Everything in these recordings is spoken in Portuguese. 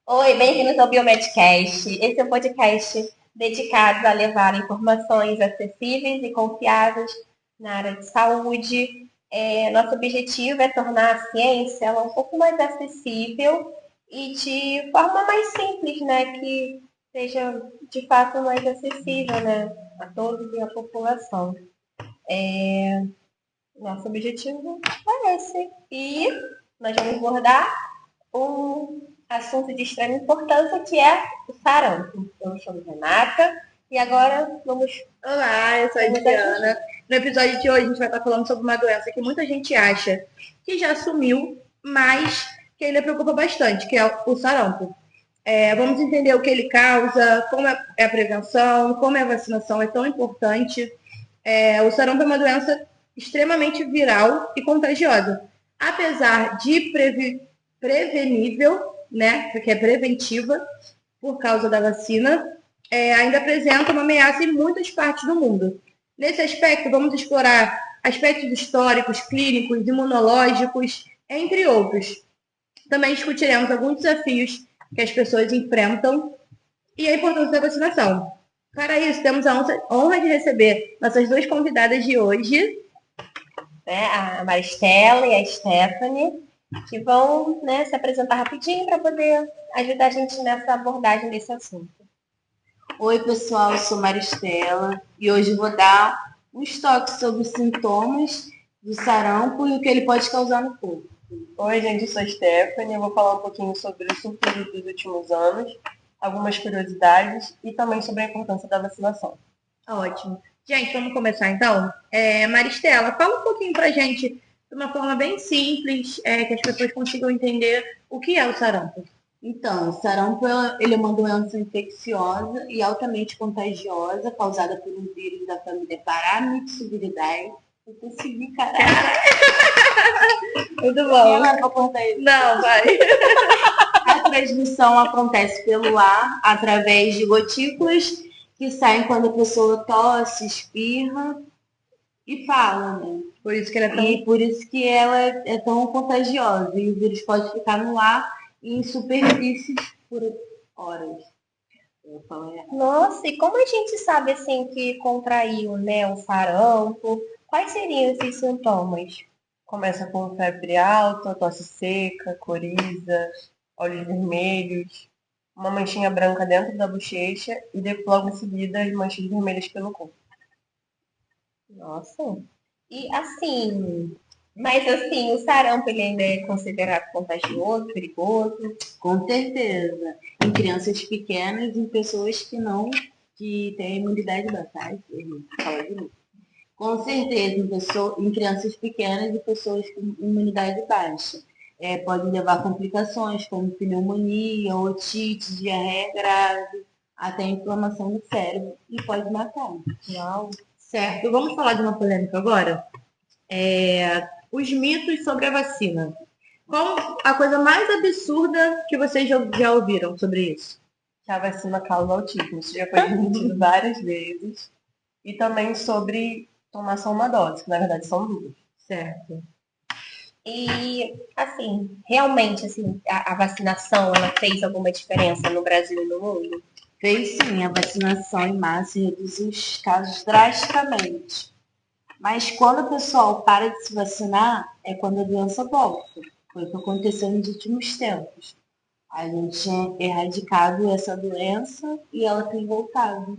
Oi, bem-vindos ao Biomedcast. Esse é um podcast dedicado a levar informações acessíveis e confiáveis na área de saúde. Nosso objetivo é tornar a ciência ela um pouco mais acessível e de forma mais simples, né? Que seja de fato mais acessível, né? A todos e a população. Nosso objetivo é esse. E nós vamos abordar um assunto de extrema importância que é o sarampo. Eu sou Renata e agora vamos. Olá, eu sou a Juliana. No episódio de hoje a gente vai estar falando sobre uma doença que muita gente acha que já sumiu, mas que ainda preocupa bastante, que é o sarampo. Vamos entender o que ele causa, como é a prevenção, como é a vacinação é tão importante. O sarampo é uma doença extremamente viral e contagiosa. Apesar de prevenível, né, porque é preventiva por causa da vacina, ainda apresenta uma ameaça em muitas partes do mundo. Nesse aspecto, vamos explorar aspectos históricos, clínicos, imunológicos, entre outros. Também discutiremos alguns desafios que as pessoas enfrentam e a importância da vacinação. Para isso, temos a honra de receber nossas duas convidadas de hoje, Né, a Maristela e a Stephanie, que vão, né, se apresentar rapidinho para poder ajudar a gente nessa abordagem desse assunto. Oi, pessoal, eu sou Maristela e hoje vou dar uns toques sobre os sintomas do sarampo e o que ele pode causar no corpo. Oi, gente, eu sou a Stephanie. Eu vou falar um pouquinho sobre os surtos dos últimos anos, algumas curiosidades e também sobre a importância da vacinação. Ótimo. Gente, vamos começar então? Maristela, fala um pouquinho pra gente, de uma forma bem simples, que as pessoas consigam entender o que é o sarampo. Então, o sarampo ele é uma doença infecciosa e altamente contagiosa, causada por um vírus da família Paramyxoviridae. Eu consegui, caralho. Muito bom. Não, vai. A transmissão acontece pelo ar, através de gotículas que saem quando a pessoa tosse, espirra e fala, né? Por isso que ela é tão... E por isso que ela é tão contagiosa. E o vírus pode ficar no ar e em superfícies por horas. Nossa, e como a gente sabe assim que contraiu, né, o sarampo? Quais seriam esses sintomas? Começa com febre alta, tosse seca, coriza, olhos vermelhos, uma manchinha branca dentro da bochecha e logo em seguida as manchas vermelhas pelo corpo. Nossa. E assim, mas assim, o sarampo ele ainda é considerado contagioso, perigoso? Com certeza. Em crianças pequenas e em pessoas que têm imunidade baixa. Com certeza, em crianças pequenas e pessoas com imunidade baixa. Podem levar complicações como pneumonia, otite, diarreia grave, até inflamação do cérebro e pode matar. Uau. Certo, vamos falar de uma polêmica agora? Os mitos sobre a vacina. Qual a coisa mais absurda que vocês já ouviram sobre isso? Que a vacina causa autismo. Isso já foi admitido várias vezes. E também sobre tomar só uma dose, que na verdade são duas. Certo. E, assim, realmente, assim, a vacinação, ela fez alguma diferença no Brasil e no mundo? Fez sim, a vacinação em massa reduziu os casos drasticamente. Mas quando o pessoal para de se vacinar, é quando a doença volta. Foi o que aconteceu nos últimos tempos. A gente tinha erradicado essa doença e ela tem voltado.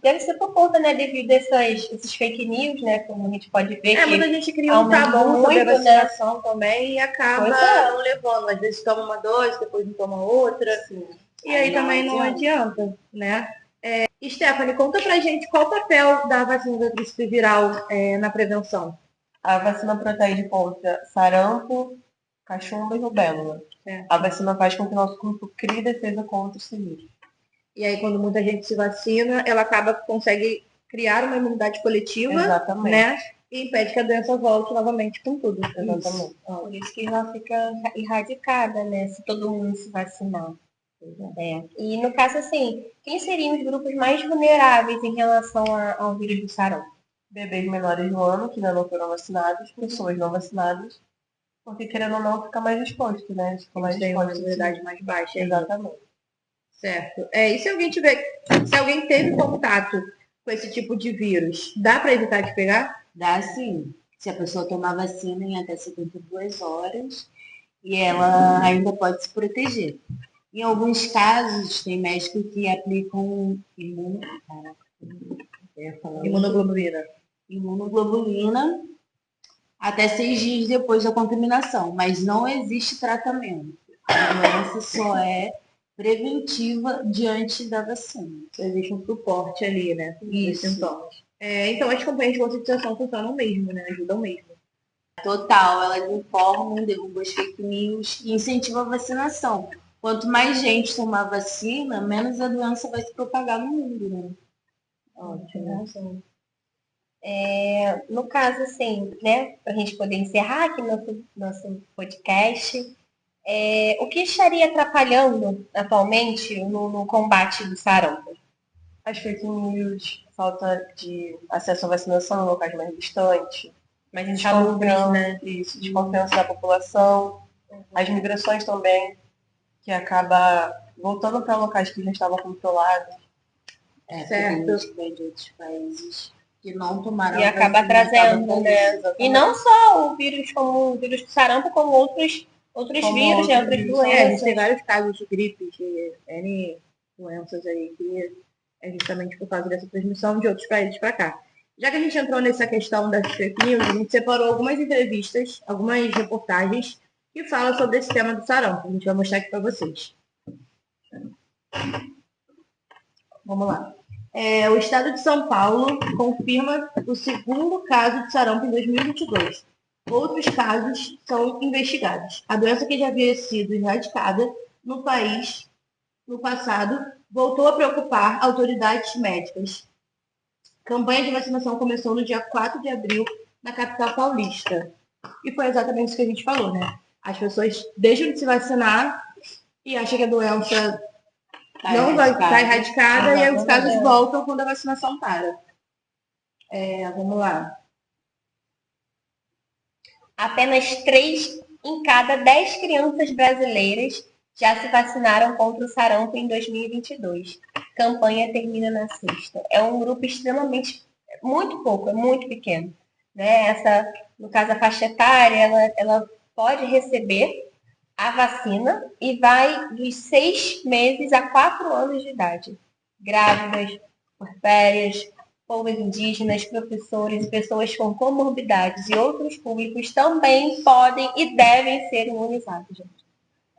Deve ser por conta, né, devido a esses fake news, né, como a gente pode ver que muita gente cria um tabu sobre a vacinação, né, também e acaba não levando. Às vezes toma uma dose, depois não toma outra. Sim. E aí também não adianta, né? Stephanie, conta pra gente qual o papel da vacina da tríplice viral na prevenção. A vacina protege contra sarampo, cachumba e rubéola. A vacina faz com que o nosso corpo crie defesa contra esse vírus. E aí, quando muita gente se vacina, ela consegue criar uma imunidade coletiva, exatamente, né? E impede que a doença volte novamente com tudo. Exatamente. Por isso que ela fica erradicada, né? Se todo mundo se vacinar. E no caso, assim, quem seriam os grupos mais vulneráveis em relação ao vírus do sarampo? Bebês menores de 1 ano que ainda não foram vacinados, pessoas não vacinadas Porque querendo ou não, fica mais exposto, né? Fica mais Tem uma exposto. imunidade mais baixa. Aí. Exatamente. Certo. E se alguém se alguém teve contato com esse tipo de vírus, dá para evitar de pegar? Dá sim. Se a pessoa tomar vacina em até 72 horas e ela ainda pode se proteger. Em alguns casos, tem médicos que aplicam imunoglobulina até 6 dias depois da contaminação, mas não existe tratamento. A doença só é preventiva diante da vacina. Existe um suporte ali, né? Dos Isso. sintomas. Então as campanhas de conscientização funcionam mesmo, né? Ajudam mesmo. Total, elas informam, derrubam as fake news e incentivam a vacinação. Quanto mais gente tomar vacina, menos a doença vai se propagar no mundo, né? Ótimo. No caso, assim, né, para a gente poder encerrar aqui nosso podcast, o que estaria atrapalhando atualmente no combate do sarampo? As fake news, falta de acesso à vacinação em locais mais distantes, Mas insalubres, né? Isso, desconfiança da população, as migrações também, que acaba voltando para locais que já estavam controlados. Certo. Porque que vem de outros países que não tomaram E a acaba vacina, trazendo, né? E não só o vírus como o vírus do sarampo, como outros vírus, né? Outras A gente doenças. tem vários casos de gripe, de N doenças aí, que é justamente por causa dessa transmissão de outros países para cá. Já que a gente entrou nessa questão das fake news, a gente separou algumas entrevistas, algumas reportagens que falam sobre esse tema do sarampo. A gente vai mostrar aqui para vocês. Vamos lá. O estado de São Paulo confirma o segundo caso de sarampo em 2022. Outros casos são investigados. A doença que já havia sido erradicada no país no passado voltou a preocupar autoridades médicas. A campanha de vacinação começou no dia 4 de abril na capital paulista. E foi exatamente isso que a gente falou, né? As pessoas deixam de se vacinar e acham que a doença não vai estar erradicada e aí os casos voltam quando a vacinação para. Vamos lá. Apenas 3 em cada 10 crianças brasileiras já se vacinaram contra o sarampo em 2022. Campanha termina na sexta. É um grupo extremamente, muito pouco, é muito pequeno. Né? No caso, a faixa etária, ela pode receber a vacina e vai dos 6 meses a 4 anos de idade. Grávidas, puerpérias, povos indígenas, professores, pessoas com comorbidades e outros públicos também podem e devem ser imunizados. Gente.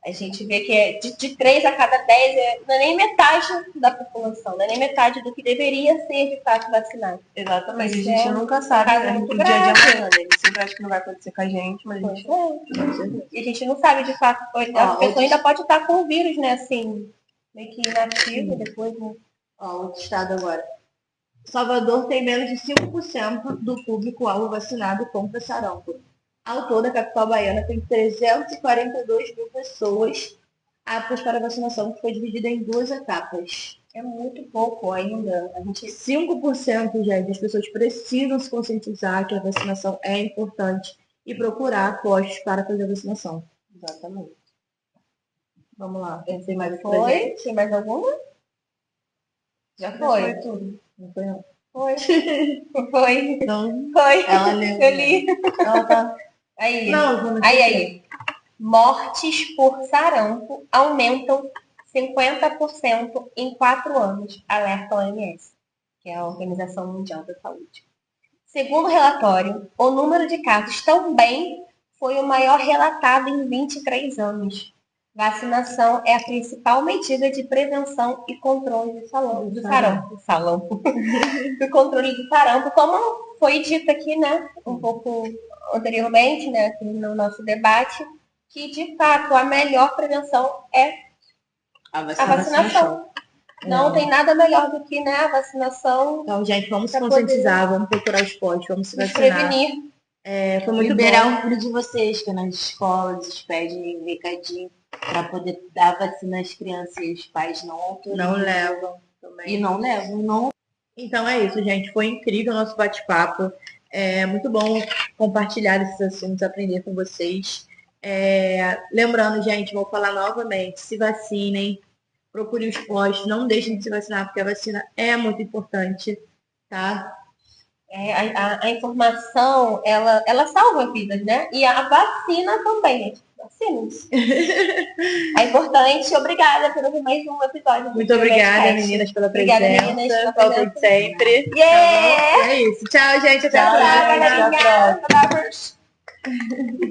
A gente vê que de 3 a cada 10 não é nem metade da população, não é nem metade do que deveria ser de fato vacinado. Exatamente, a gente nunca sabe o dia de amanhã, né? A gente sempre acha que não vai acontecer com a gente, mas a gente E a gente não sabe de fato, a pessoa ainda pode estar com o vírus, né, assim, meio que inativo depois, né? Outro estado agora. Salvador tem menos de 5% do público-alvo vacinado contra sarampo. Ao todo, a capital baiana tem 342 mil pessoas aptas para vacinação, que foi dividida em 2 etapas. É muito pouco ainda. 5% já das pessoas precisam se conscientizar que a vacinação é importante e procurar postos para fazer a vacinação. Exatamente. Vamos lá. Pensei mais Foi? Tem mais alguma? Já foi. Foi tudo. Não foi não. Foi. Foi. Não. Foi. Ela leu. Eu li. Ela tá... Aí. Não, aí. Mortes por sarampo aumentam 50% em 4 anos, alerta a OMS, que é a Organização Mundial da Saúde. Segundo o relatório, o número de casos também foi o maior relatado em 23 anos. Vacinação é a principal medida de prevenção e controle do sarampo. Do controle do sarampo, como foi dito aqui, né, um pouco anteriormente, né, aqui no nosso debate, que de fato a melhor prevenção é a vacinação. Não tem nada melhor do que, né, a vacinação. Então, gente, vamos se conscientizar, vamos procurar os postos, vamos se vacinar. Prevenir. Foi muito liberar o filho de vocês, que nas escolas eles pedem recadinho para poder dar vacina às crianças e os pais não autorizam. Não levam também. E não levam, não. Então é isso, gente. Foi incrível o nosso bate-papo. É muito bom compartilhar esses assuntos, aprender com vocês. Lembrando, gente, vou falar novamente, se vacinem, procurem os postos, não deixem de se vacinar, porque a vacina é muito importante, tá? A informação, ela salva vidas, né? E a vacina também, gente. Vacina-se. É importante. Obrigada por ouvir mais um episódio. Muito obrigada, meninas, pela presença. Obrigada, meninas, pela Voltem presença. sempre. Yeah! Tá bom? É isso. Tchau, gente. Até a Tchau, próxima. gente. Até a próxima. Galerinha.